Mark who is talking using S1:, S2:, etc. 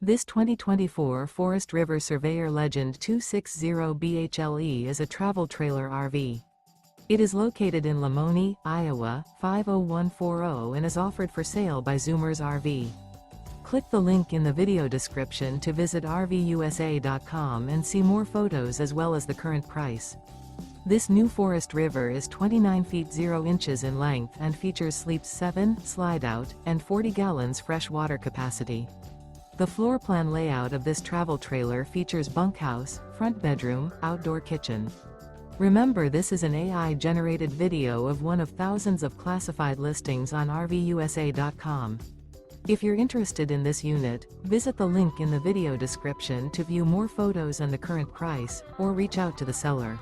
S1: This 2024 Forest River Surveyor Legend 260BHLE is a travel trailer RV. It is located in Lamoni, Iowa, 50140 and is offered for sale by Zoomers RV. Click the link in the video description to visit RVUSA.com and see more photos as well as the current price. This new Forest River is 29 feet 0 inches in length and features sleeps 7, Slideout, and 40 gallons fresh water capacity. The floor plan layout of this travel trailer features bunkhouse, front bedroom, outdoor kitchen. Remember, this is an AI-generated video of one of thousands of classified listings on RVUSA.com. If you're interested in this unit, visit the link in the video description to view more photos and the current price, or reach out to the seller.